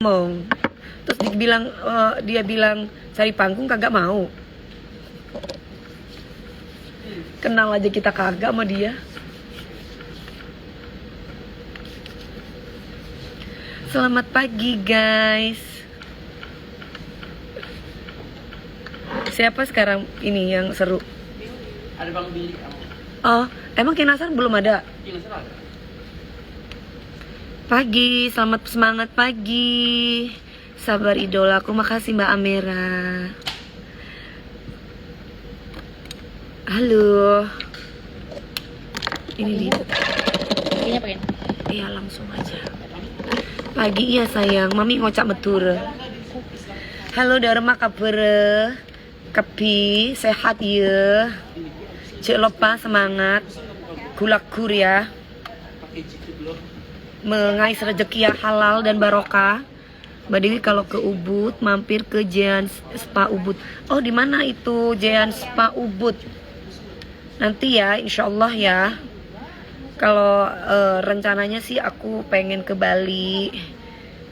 ngomong. Terus dia bilang cari panggung kagak mau. Kenal aja kita kagak sama dia. Selamat pagi guys. Siapa sekarang ini yang seru? Ada Bang Billy. Oh, emang Kinasan belum ada? Kinasan ada. Pagi, selamat semangat pagi. Sabar idolaku, makasih Mbak Amera. Halo. Ini dia. Ini apa kan? Iya langsung aja. Pagi iya sayang, mami ngocak betul. Halo Dharma kabar. Kepi, sehat ya. Cek lupa semangat. Gulakur ya. Mengais rezeki yang halal dan barokah. Mbak Dewi kalau ke Ubud mampir ke Jean Spa Ubud. Oh di mana itu Jean Spa Ubud? Nanti ya, insya Allah ya. Kalau rencananya sih aku pengen ke Bali,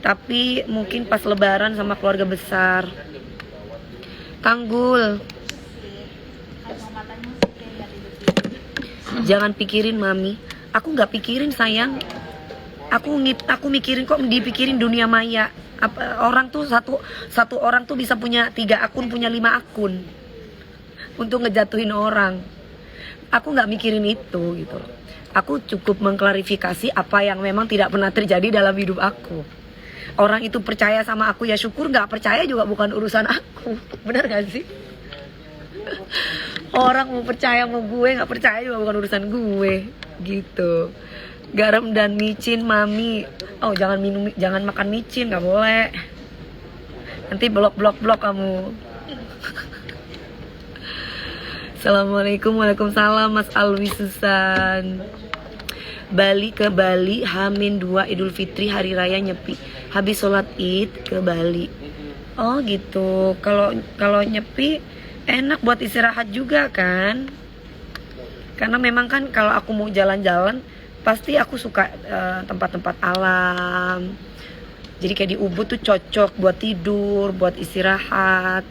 tapi mungkin pas Lebaran sama keluarga besar. Tanggul. Jangan pikirin mami. Aku nggak pikirin sayang. Aku mikirin kok dipikirin dunia maya. Orang tuh satu orang tuh bisa punya 3 akun, punya 5 akun untuk ngejatuhin orang. Aku nggak mikirin itu gitu. Aku cukup mengklarifikasi apa yang memang tidak pernah terjadi dalam hidup aku. Orang itu percaya sama aku ya syukur, nggak percaya juga bukan urusan aku. Benar gak sih? Orang mau percaya sama gue, nggak percaya juga bukan urusan gue gitu. Garam dan micin mami. Oh jangan makan micin, nggak boleh. Nanti blok kamu. Assalamualaikum, waalaikumsalam Mas Alwi Susan. Bali ke Bali, H-2 Idul Fitri hari raya nyepi. Habis sholat Id ke Bali. Oh gitu. Kalau nyepi enak buat istirahat juga kan. Karena memang kan kalau aku mau jalan-jalan pasti aku suka tempat-tempat alam. Jadi kayak di Ubud tuh cocok buat tidur, buat istirahat.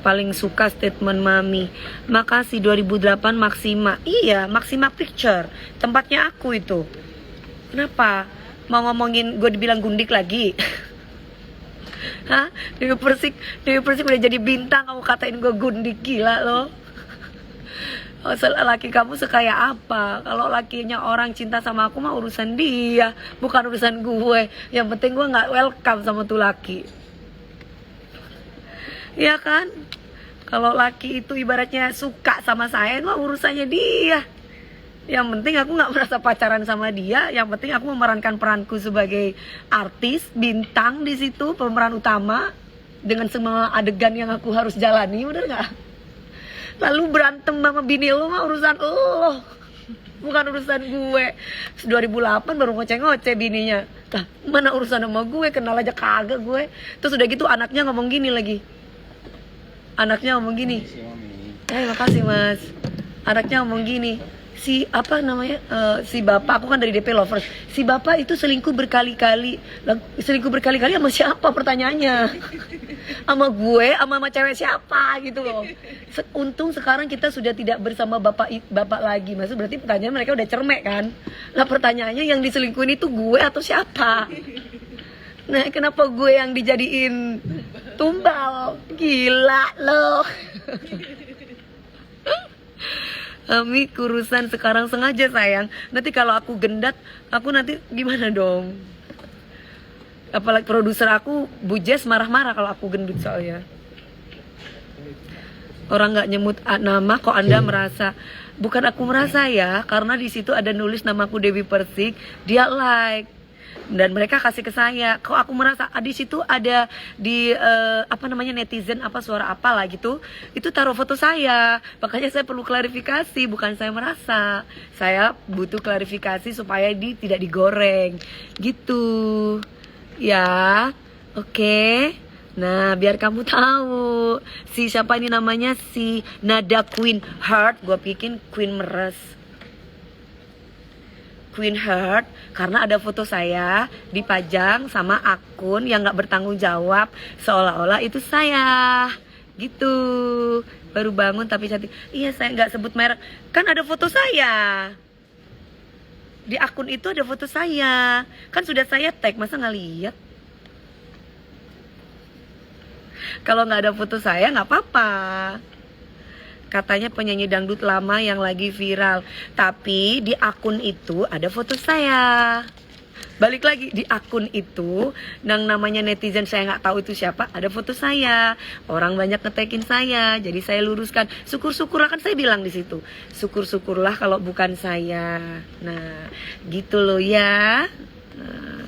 Paling suka statement mami. Makasih 2008 Maxima. Iya, Maxima Picture. Tempatnya aku itu. Kenapa? Mau ngomongin gue dibilang gundik lagi? Hah? Dewi Persik udah jadi bintang, kamu katain gue gundik, gila loh. Laki kamu sekaya apa? Kalau lakinya orang cinta sama aku mah urusan dia, bukan urusan gue. Yang penting gue nggak welcome sama tuh laki. Iya kan? Kalau laki itu ibaratnya suka sama saya, mah urusannya dia. Yang penting aku nggak merasa pacaran sama dia. Yang penting aku memerankan peranku sebagai artis, bintang di situ, pemeran utama dengan semua adegan yang aku harus jalani, udah nggak? Lalu berantem sama bini lo mah urusan lo, bukan urusan gue. 2008 baru ngoceh-ngoceh bininya. Lah, mana urusan sama gue, kenal aja kagak gue. Terus udah gitu anaknya ngomong gini lagi. Makasih mas. Anaknya ngomong gini. Si apa namanya, si bapak, aku kan dari DP Lovers. Si bapak itu selingkuh berkali-kali. Selingkuh berkali-kali sama siapa pertanyaannya? Sama gue, sama cewek siapa gitu loh. Untung sekarang kita sudah tidak bersama bapak lagi. Maksud berarti pertanyaan mereka udah cermek kan. Nah pertanyaannya yang diselingkuhin itu gue atau siapa? Nah kenapa gue yang dijadiin tumbal? Gila loh. Ami kurusan sekarang sengaja sayang. Nanti kalau aku gendat, aku nanti gimana dong? Apalagi produser aku Bu Jess marah-marah kalau aku gendut soalnya. Orang nggak nyebut nama kok Anda merasa. Bukan aku merasa ya, karena di situ ada nulis namaku Dewi Persik, dia like. Dan mereka kasih ke saya. Kok aku merasa di situ ada di apa namanya netizen apa suara apa lah gitu. Itu taruh foto saya. Makanya saya perlu klarifikasi, bukan saya merasa. Saya butuh klarifikasi supaya tidak digoreng. Gitu. Ya. Oke. Nah, biar kamu tahu. Si siapa ini namanya, si Nada Queen Heart, gue bikin Queen Meres. Queen Heart karena ada foto saya dipajang sama akun yang nggak bertanggung jawab seolah-olah itu saya gitu. Baru bangun tapi cantik. Iya, saya nggak sebut merek, kan ada foto saya di akun itu, ada foto saya, kan sudah saya tag, masa nggak lihat? Kalau nggak ada foto saya nggak apa-apa. Katanya penyanyi dangdut lama yang lagi viral, tapi di akun itu ada foto saya. Balik lagi, di akun itu yang namanya netizen saya nggak tahu itu siapa, ada foto saya. Orang banyak nge-tagin saya, jadi saya luruskan. Syukur-syukurlah, kan saya bilang di situ, syukur-syukurlah kalau bukan saya. Nah, gitu loh ya. Nah,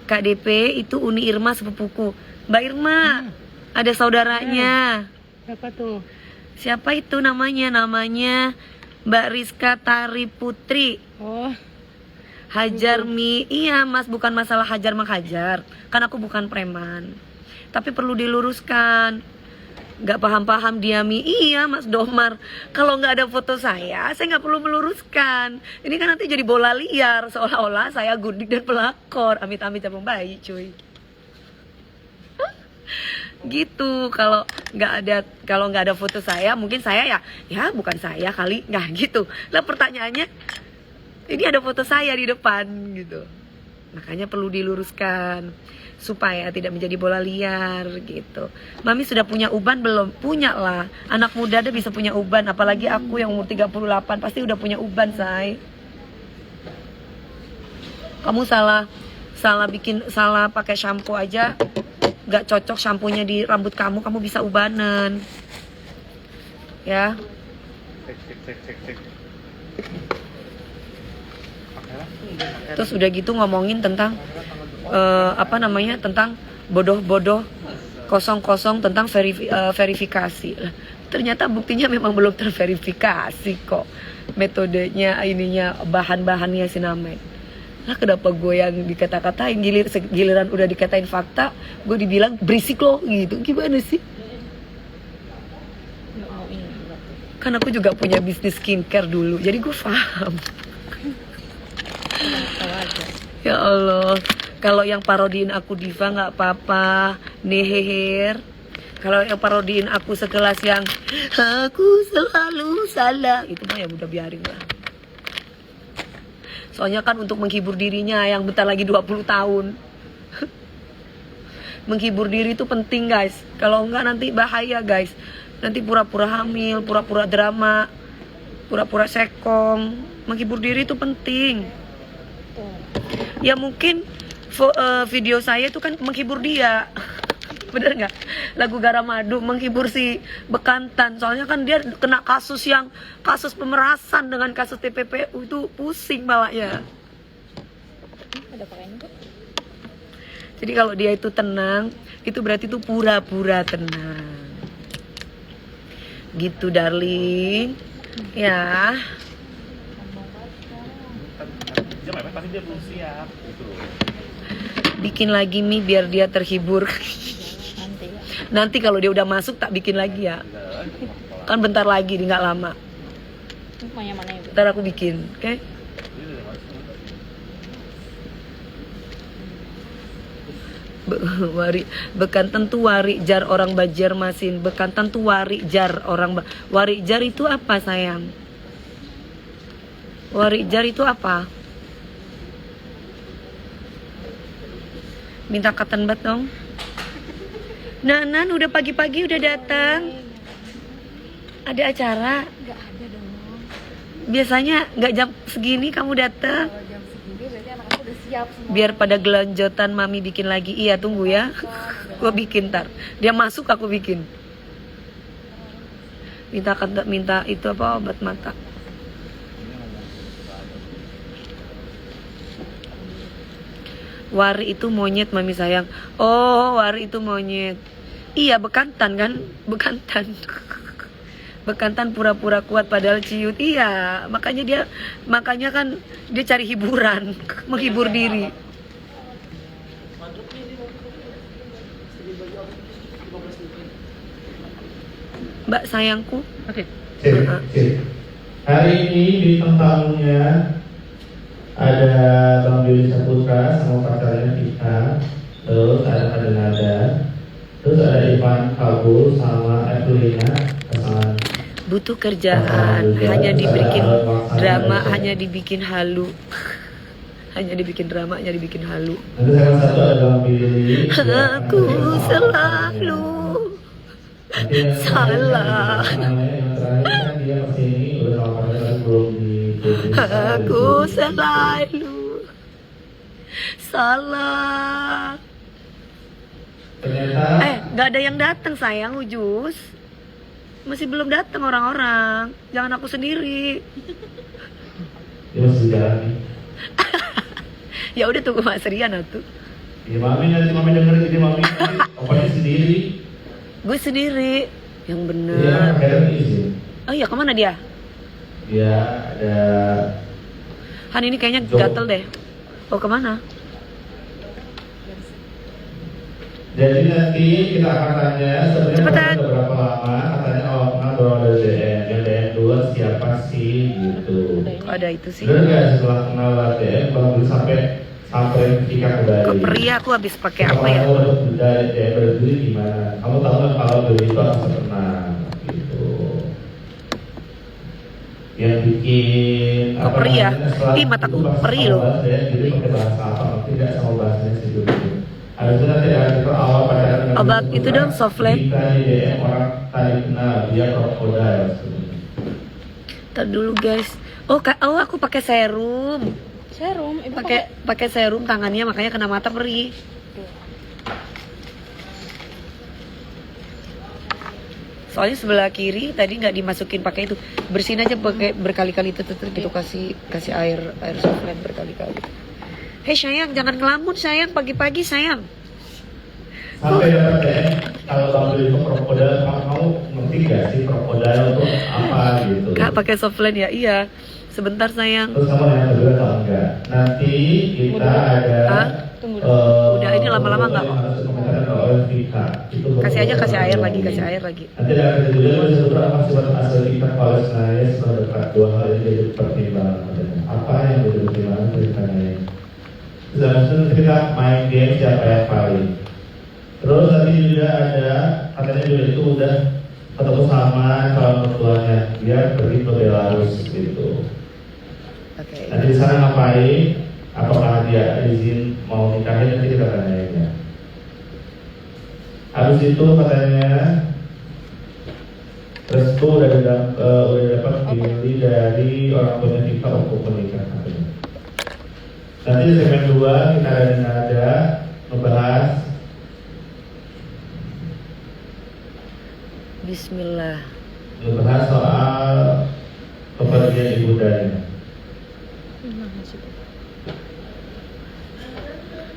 KDP itu Uni Irma sepupuku. Mbak Irma, ada saudaranya. Siapa tuh? Siapa itu namanya? Namanya Mbak Rizka Tari Putri. Oh, Hajar Mi, iya mas, bukan masalah hajar menghajar, kan aku bukan preman, tapi perlu diluruskan. Gak paham-paham dia Mi, iya mas Domar, kalau nggak ada foto saya nggak perlu meluruskan. Ini kan nanti jadi bola liar, seolah-olah saya gundik dan pelakor. Amit-amit cabang bayi cuy. Gitu. Kalau nggak ada foto saya, mungkin saya ya bukan saya kali, nggak gitu lah. Pertanyaannya, ini ada foto saya di depan gitu, makanya perlu diluruskan supaya tidak menjadi bola liar gitu. Mami sudah punya uban belum? Punya lah, anak muda ada bisa punya uban, apalagi aku yang umur 38 pasti udah punya uban, say. Kamu salah pakai shampoo aja, nggak cocok shampoonya di rambut kamu bisa ubanan ya. Terus udah gitu ngomongin tentang tentang bodoh-bodoh kosong-kosong tentang verifikasi lah. Ternyata buktinya memang belum terverifikasi kok metodenya, ininya, bahan-bahannya Sinamed. Lah kenapa gue yang dikata-katain, giliran udah dikatain fakta gue dibilang berisik loh gitu. Gimana sih? Kan aku juga punya bisnis skincare dulu, jadi gue paham. Ya Allah, kalau yang parodiin aku Diva nggak apa-apa, neheher. Kalau yang parodiin aku sekelas yang aku selalu salah, itu mah ya udah biarin lah. Soalnya kan untuk menghibur dirinya yang bentar lagi 20 tahun. Menghibur diri itu penting guys, kalau enggak nanti bahaya guys. Nanti pura-pura hamil, pura-pura drama, pura-pura sekong. Menghibur diri itu penting. Ya mungkin video saya itu kan menghibur dia. Bener nggak? Lagu Garamadu menghibur si Bekantan. Soalnya kan dia kena kasus pemerasan dengan kasus TPPU itu pusing bawanya. Jadi kalau dia itu tenang, itu berarti itu pura-pura tenang. Gitu darling. Ya. Pasti dia belum siap gitu loh. Bikin lagi mie biar dia terhibur. Nanti kalau dia udah masuk tak bikin lagi ya. Kan bentar lagi, nggak lama. Ntar aku bikin, oke? Bekantan tuh wari jar orang Banjarmasin. Bekantan tuh wari jar orang wari jar itu apa sayang? Wari jar itu apa? Minta cotton bud dong. Nanan udah pagi-pagi udah datang. Ada acara? nggak ada dong. Biasanya nggak jam segini kamu datang. Kalau jam segini berarti anak-anak udah siap semua. Biar pada gelanjotan mami bikin lagi. Iya tunggu ya. Gua bikin ntar. Dia masuk aku bikin. Minta itu apa, obat mata. Wari itu monyet mami sayang. Oh, wari itu monyet. Iya, bekantan kan? Bekantan. Bekantan pura-pura kuat padahal ciut. Iya, makanya kan dia cari hiburan, menghibur diri. Mbak sayangku. Oke. Hari ini di tentangnya ada Bang Billy Saputra sama pacarnya Vika, terus ada Nada, terus ada Ivan Kabul sama Evelina pasangan. Butuh kerjaan, hanya dibikin drama, hanya dibikin halu. Hanya dibikin drama, hanya dibikin halu. Nanti salah satu ada Bang Billy. Aku selalu salah. Yang terakhir kan dia kesini udah sama pacarnya tapi belum di. Aku selalu salah. Ternyata Nggak ada yang datang sayang, Ujus. Masih belum datang orang-orang. Jangan aku sendiri. dia masih jalan nih. Ya udah tunggu Mas Rian atuh. Ya mami nanti mami denger jadi mami nanti opanya sendiri. Gue sendiri. Yang Iya, bener. akhirnya izin. Oh iya, kemana dia? Dia ada Han ini kayaknya Jauh. gatel deh. Oh kemana? jadi nanti kita akan tanya sebenarnya Cepetan. udah berapa lama katanya awal kenal doang dari DM yang DM dua siapa sih gitu. Kok ada itu sih? Bener gak setelah kenal DM Bang Billy sampai Vika ke Bali. Kok perih aku habis pakai apa ya? Kamu udah dari DM berdiri gimana? Kamu tahu kan kalau Billy itu harus tenang gitu. Yang bikin Kok perih ya? namanya, Ih, mataku itu pas perih awal loh. bahas DM, jadi pakai bahasa apa? Tidak sama bahasanya sih dulu. Habis itu nanti ada kita awal pacaran dengan Obat Billy itu Putra, dong, Softland. Vika di DM orang tadi kenal dia krokodil sebenarnya. Ntar dulu guys. Oh aku pakai serum. Serum, ibu Pakai serum tangannya makanya kena mata perih. Soalnya sebelah kiri tadi nggak dimasukin pakai itu. Bersihin aja pakai berkali-kali itu gitu kasih air Softland berkali-kali. Hei sayang, jangan ngelamun sayang pagi-pagi sayang. Sampai dapat DM kalau Bang Billy itu krokodil, kamu ngerti gak sih krokodil itu apa gitu? Kak pakai Softland ya? Iya. Sebentar sayang. Terus kamu yang kedua atau enggak? Nanti kita ada Hah? Tunggu Udah, ini lama-lama nggak? yang harus dikomentarin oleh Vika. Itu Kasih aja kasih air lagi, Bang kasih Billy. air lagi. Nanti ada kedua ada beberapa sifat asal Vika kalau sebenarnya setelah dekat dua hal ini jadi pertimbangan katanya. Apa yang jadi pertimbangan ceritanya ini? Terus kita main game siapa yang paling. Terus tadi juga ada katanya juga itu udah ketemu sama calon mertuanya, dia pergi ke Belarus gitu. Oke. Nanti di sana ngapain? Apakah dia izin mau nikahin, nanti kita tanyain ya. Habis itu katanya restu udah dapat diri dari orang tuanya Vika untuk menikah katanya. Nanti di segmen 2 kita ada membahas Bismillah. soal kepergian ibundanya.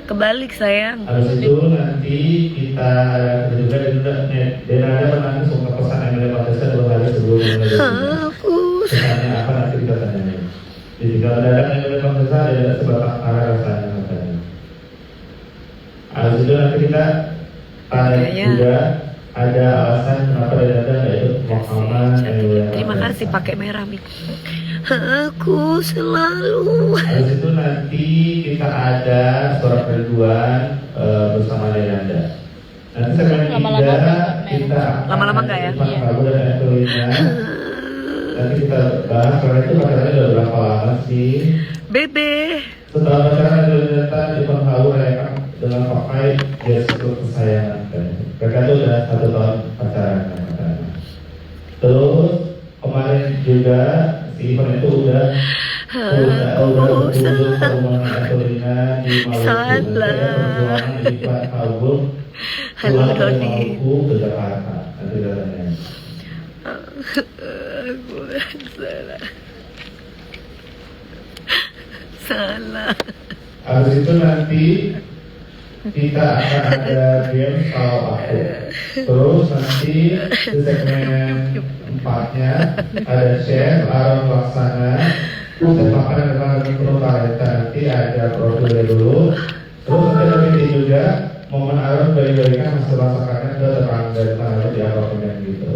Kebalik sayang. Habis itu nanti kita juga dan ada menangis untuk pesan Emilia Patricia 2 hari sebelum meninggal. Aku Pesannya apa nanti kita tanya. Jadi kalau mendadak Emilia Patricia ada sebatang kara rasanya katanya. Habis itu nanti kita tanya Kayaknya- juga ada alasan kenapa Dada nggak ikut pemakaman Emilia terima Patricia. kasih pakai merah Mi. Aku selalu. Habis itu nanti kita ada suara kerinduan bersama Denanda. Nanti segmen Lama-lama tiga nggak, kita akan Lama-lama nggak ya? Irfan Iya. Prabu dan Evelina. Nanti kita bahas karena itu pacarannya udah berapa lama sih? Bebe. Setelah pacaran Evelina Irfan Prabu merayakan dengan pakai gestur kesayangan. Mereka itu udah 1 tahun pacaran katanya. Terus kemarin juga si Irfan itu udah berkunjung ke rumah Evelina di Maluku. Salah. Perjuangan Irfan Prabu Halo pulang dari Doni. Maluku ke Jakarta. Nanti katanya. Aku salah. Salah. Habis itu nanti kita akan ada game soal aku. Terus nanti di segmen 4-nya ada chef Aaron Laksana. Dan makanan dengan penuh talenta. Nanti ada profilnya dulu. Terus nanti ada video juga momen Aaron bagi-bagikan hasil masakannya ke tetangga di apartemen gitu.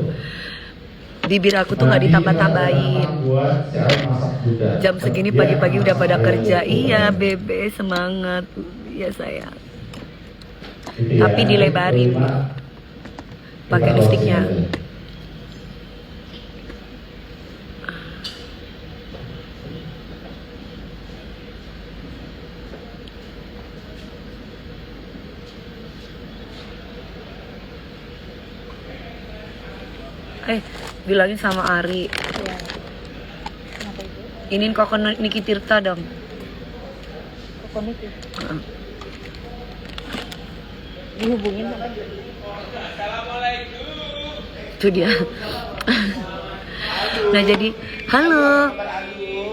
Bibir aku tuh nggak ditambah-tambahin. Buat cara masak juga. Jam segini pagi-pagi udah pada kerja. Iya, Bebe, semangat. Iya, sayang. Gitu ya. Tapi dilebarin. Pakai lipstiknya. Bilangin sama Ari. Iya. Kenapa itu? Inin kok Niki Tirta dong. Kokonik ya? Heeh. Dihubungin sama Itu dia. Nah jadi, halo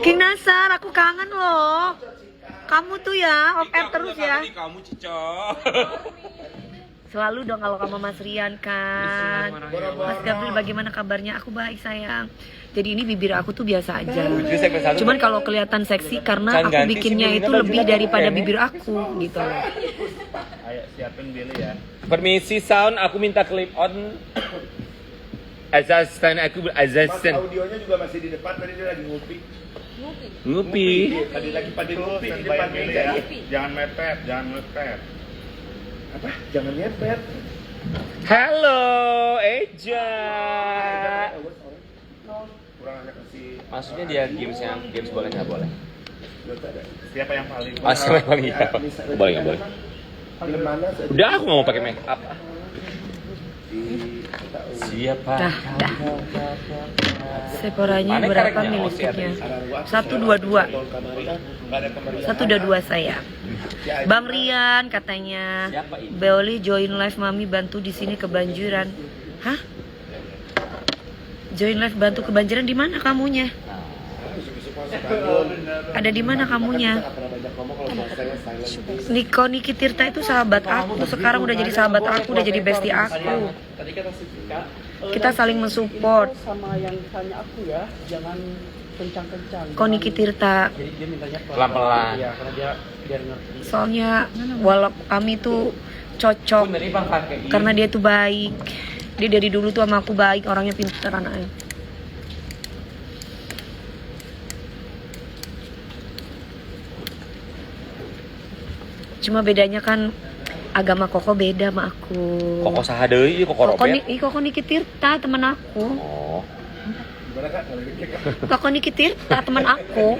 King Nasar, aku kangen loh. Kamu tuh ya, off air terus ya. Kamu Cico. Selalu dong kalau kamu Mas Rian kan. Mas Gabriel bagaimana kabarnya? Aku baik sayang. Jadi ini bibir aku tuh biasa aja. Cuman kalau kelihatan seksi karena aku bikinnya itu lebih daripada bibir aku gitu loh. Ayo siapin Billy ya. Permisi sound, aku minta clip on. Asisten, aku asisten. Audionya juga masih di depan, tadi dia lagi ngupi. Ngupi. Tadi lagi pada ngupi di Standby depan Billy meja. ya. Jangan mepet, jangan mepet. Apa? Jangan nyepet. Halo, Eja. Kurang aja kasih. Maksudnya dia games boleh nggak boleh? Siapa yang paling? Oh, siapa yang paling iya? Boleh nggak boleh? Film mana? Udah aku nggak mau pakai make up. Siapa? Dah. Sephora-nya Mana berapa karetnya? nih Oh, lipstiknya? siapa? 122. Nggak ada kemarin. 122 saya. Bang Rian katanya, Siapa ini? Beoli join live mami bantu di sini kebanjiran. Hah? Join live bantu kebanjiran di mana kamunya? Ada di mana kamunya? Niki Tirta itu sahabat aku. Sekarang udah jadi sahabat aku, udah jadi bestie aku. Tadi kata si Tika, Kita saling mensupport. sama yang tanya aku ya, jangan kencang-kencang. Kok Niki Tirta? Jadi dia mintanya Pelan-pelan. Iya, karena dia biar ngerti. Soalnya walaupun kami tuh cocok Bener bang pakai. karena dia tuh baik. Dia dari dulu tuh sama aku baik, orangnya pintar anaknya. Cuma bedanya kan agama Koko beda sama aku. Koko saha deui, Koko Robert. Koko Niki Tirta teman aku. Oh. Gimana Kak? Kalau gitu, Kak? Koko Niki Tirta teman aku.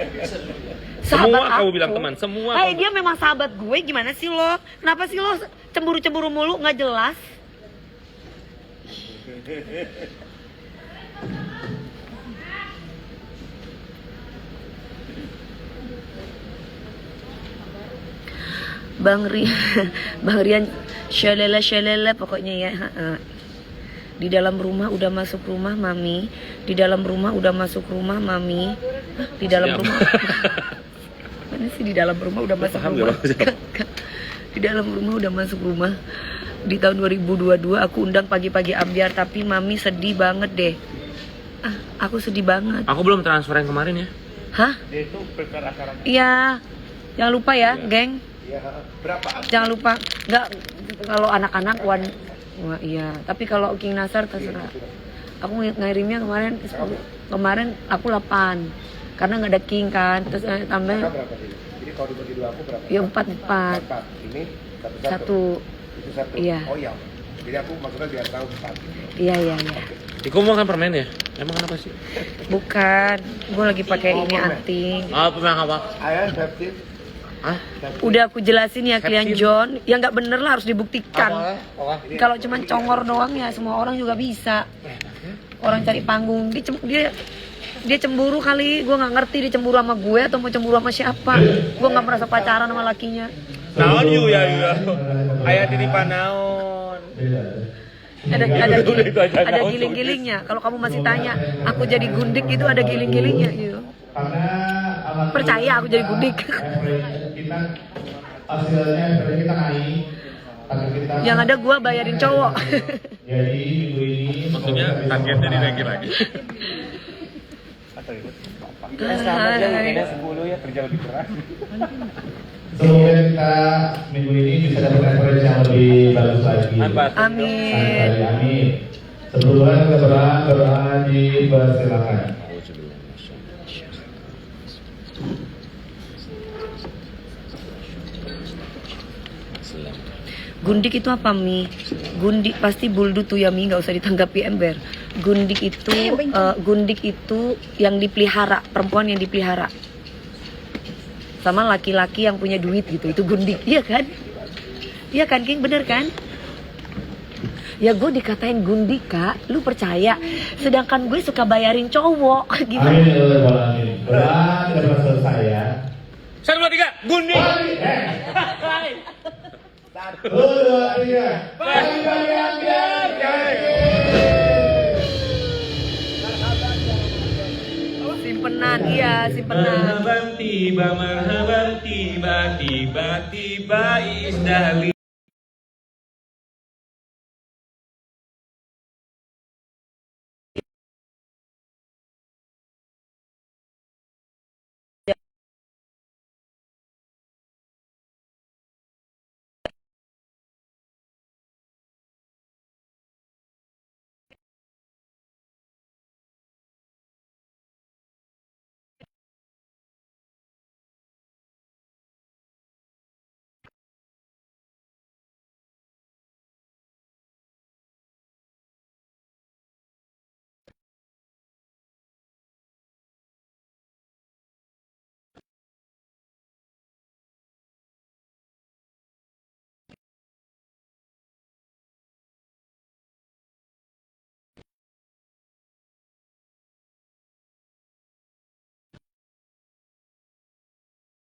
Semua kamu bilang teman, semua. Hai, dia memang sahabat gue. Gimana sih lo? Kenapa sih lo cemburu-cemburu mulu? Nggak jelas. Bang Rian shalala pokoknya ya. Di dalam rumah udah masuk rumah mami. Di dalam rumah udah masuk rumah mami. Hah, di dalam Siap. rumah. Mana sih di dalam rumah udah masuk Paham rumah? gak? Di dalam rumah udah masuk rumah. Di tahun 2022 aku undang pagi-pagi ambiar tapi mami sedih banget deh. Aku sedih banget. Aku belum transfer yang kemarin ya. Hah? Dia itu prepare acaranya. Iya. Jangan lupa ya, geng. Iya, berapa? Jangan lupa. Enggak kalau anak-anak wah, iya, tapi kalau King Nasar terserah. Aku ngirimnya kemarin aku 8. Karena nggak ada King kan. Terus tambah Kakak berapa ini? Jadi kalau dibagi dua aku berapa? ya 4. Empat. Ini satu. Satu. Itu satu. Iya. Oh iya. Jadi aku maksudnya biar tahu empat. Iya. Iku mau kan permen ya? Emang kenapa sih? Bukan. Gue lagi pakai ini anting. Oh, permen apa? Ayah, Baptis. Hah? Udah aku jelasin ya klien Hepsin. John, yang nggak bener lah harus dibuktikan. Apa? Kalau cuman congor doang ya semua orang juga bisa. Orang cari panggung, dia cemburu kali, gue nggak ngerti dia cemburu sama gue atau mau cemburu sama siapa. Gue nggak merasa pacaran sama lakinya. Naon you ya. Aya titipan naon. Ada giling-gilingnya. Kalau kamu masih tanya, aku jadi gundik itu ada giling-gilingnya gitu. Karena Percaya aku jadi gundik. kita hasilnya kita naik. Yang ada gue bayarin cowok. Jadi minggu ini Maksudnya targetnya dinaikin lagi. Sama dia mungkinnya 10 ya, kerja lebih keras. semoga kita minggu ini bisa dapat referensi yang lebih bagus lagi. Amin. Amin. Amin. Sebelumnya kita berdoa dipersilakan. Gundik itu apa, Mi? Gundik pasti buldu tuh ya, Mi, nggak usah ditanggapi ember. Gundik itu gundik itu yang dipelihara, perempuan yang dipelihara. Sama laki-laki yang punya duit gitu, itu gundik, iya kan? Iya kan, King, bener kan? Ya gue dikatain gundik, Kak, lu percaya? Sedangkan gue suka bayarin cowok, gitu. Amin ya Rabbal alamin. Doa tidak selesai ya. 1, 2, 3, gundik. 1, 2, 3. Bagi-bagi ambiar. Simpenan, iya, simpenan. Marhaban tiba, tiba-tiba Isdali.